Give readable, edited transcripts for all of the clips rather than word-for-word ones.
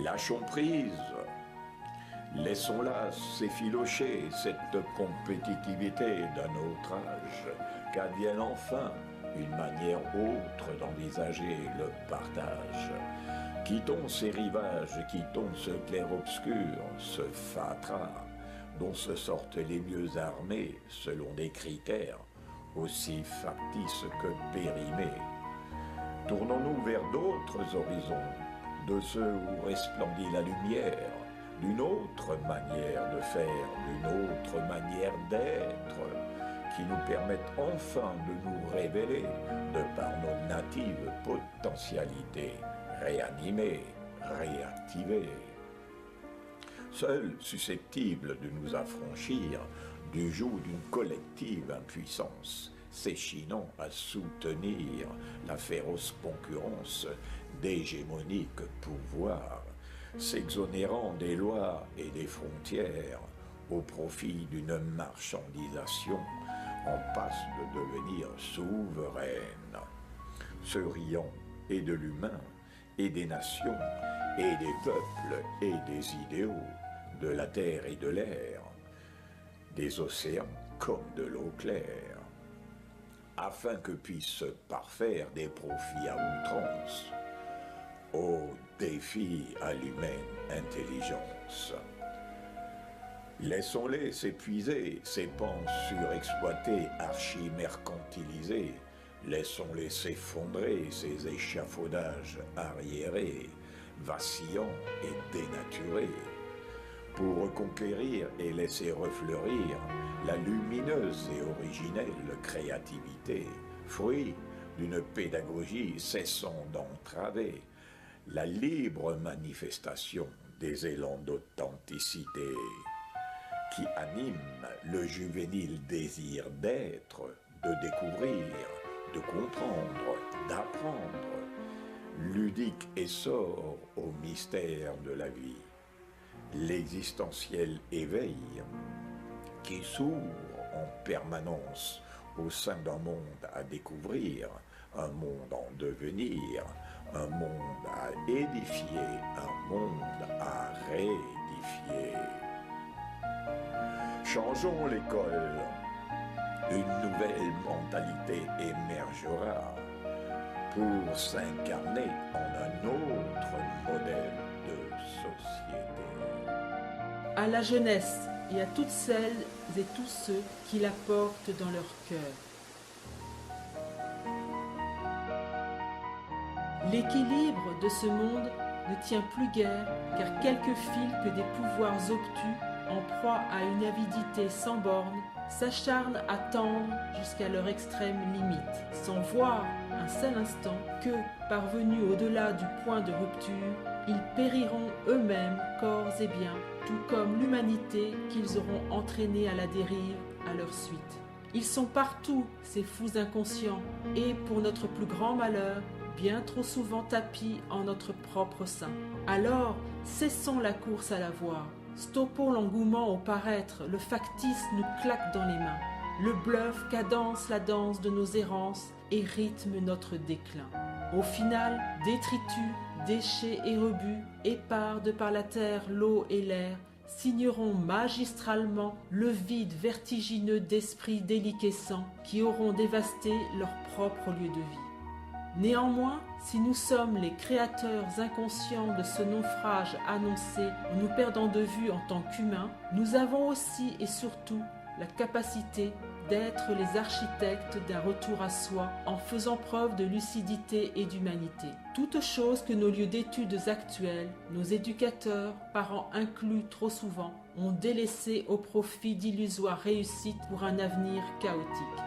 Lâchons prise. Laissons-la s'effilocher cette compétitivité d'un autre âge, qu'advienne enfin une manière autre d'envisager le partage. Quittons ces rivages, quittons ce clair-obscur, ce fatras, dont se sortent les mieux armés selon des critères aussi factices que périmés. Tournons-nous vers d'autres horizons, de ceux où resplendit la lumière, d'une autre manière de faire, d'une autre manière d'être, qui nous permettent enfin de nous révéler de par nos natives potentialités, réanimer, réactiver. Seuls susceptibles de nous affranchir du joug d'une collective impuissance, s'échinant à soutenir la féroce concurrence d'hégémoniques pouvoirs, s'exonérant des lois et des frontières au profit d'une marchandisation en passe de devenir souveraine, se riant et de l'humain, et des nations, et des peuples, et des idéaux, de la terre et de l'air, des océans comme de l'eau claire, afin que puissent se parfaire des profits à outrance, au défi à l'humaine intelligence. Laissons-les s'épuiser, ces penses surexploitées, archi-mercantilisées. Laissons-les s'effondrer, ces échafaudages arriérés, vacillants et dénaturés, pour reconquérir et laisser refleurir la lumineuse et originelle créativité, fruit d'une pédagogie cessant d'entraver la libre manifestation des élans d'authenticité qui animent le juvénile désir d'être, de découvrir, de comprendre, d'apprendre, ludique essor au mystère de la vie, l'existentiel éveil qui s'ouvre en permanence au sein d'un monde à découvrir, un monde en devenir, un monde à édifier, un monde à réédifier. Changeons l'école, une nouvelle mentalité émergera pour s'incarner en un autre modèle de société. À la jeunesse et à toutes celles et tous ceux qui la portent dans leur cœur. L'équilibre de ce monde ne tient plus guère qu'à quelques fils que des pouvoirs obtus, en proie à une avidité sans borne, s'acharnent à tendre jusqu'à leur extrême limite, sans voir un seul instant que, parvenus au-delà du point de rupture, ils périront eux-mêmes, corps et biens, tout comme l'humanité qu'ils auront entraînée à la dérive à leur suite. Ils sont partout, ces fous inconscients, et, pour notre plus grand malheur, bien trop souvent tapis en notre propre sein. Alors, cessons la course à la voir. Stoppons l'engouement au paraître, le factice nous claque dans les mains. Le bluff cadence la danse de nos errances et rythme notre déclin. Au final, détritus, déchets et rebuts, épars de par la terre, l'eau et l'air, signeront magistralement le vide vertigineux d'esprits déliquescents qui auront dévasté leur propre lieu de vie. Néanmoins, si nous sommes les créateurs inconscients de ce naufrage annoncé en nous perdant de vue en tant qu'humains, nous avons aussi et surtout la capacité d'être les architectes d'un retour à soi en faisant preuve de lucidité et d'humanité. Toutes choses que nos lieux d'études actuels, nos éducateurs, parents inclus trop souvent, ont délaissées au profit d'illusoires réussites pour un avenir chaotique.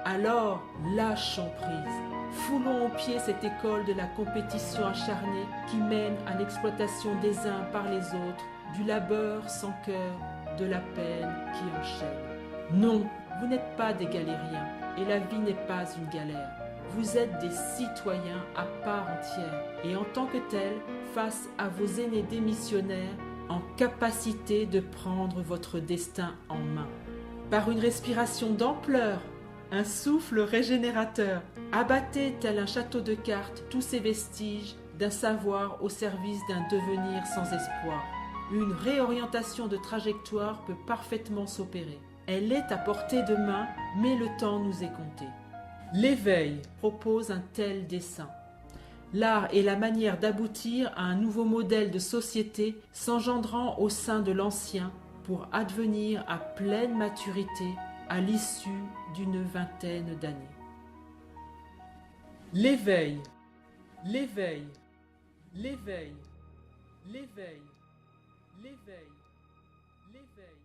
Alors, lâchons prise. Foulons au pied cette école de la compétition acharnée qui mène à l'exploitation des uns par les autres, du labeur sans cœur, de la peine qui enchaîne. Non, vous n'êtes pas des galériens et la vie n'est pas une galère. Vous êtes des citoyens à part entière et en tant que tels, face à vos aînés démissionnaires, en capacité de prendre votre destin en main. Par une respiration d'ampleur, un souffle régénérateur, abattez tel un château de cartes tous ces vestiges d'un savoir au service d'un devenir sans espoir. Une réorientation de trajectoire peut parfaitement s'opérer. Elle est à portée de main, mais le temps nous est compté. L'éveil propose un tel dessein. L'art est la manière d'aboutir à un nouveau modèle de société s'engendrant au sein de l'ancien pour advenir à pleine maturité à l'issue d'une vingtaine d'années. L'éveil, l'éveil, l'éveil, l'éveil, l'éveil, l'éveil.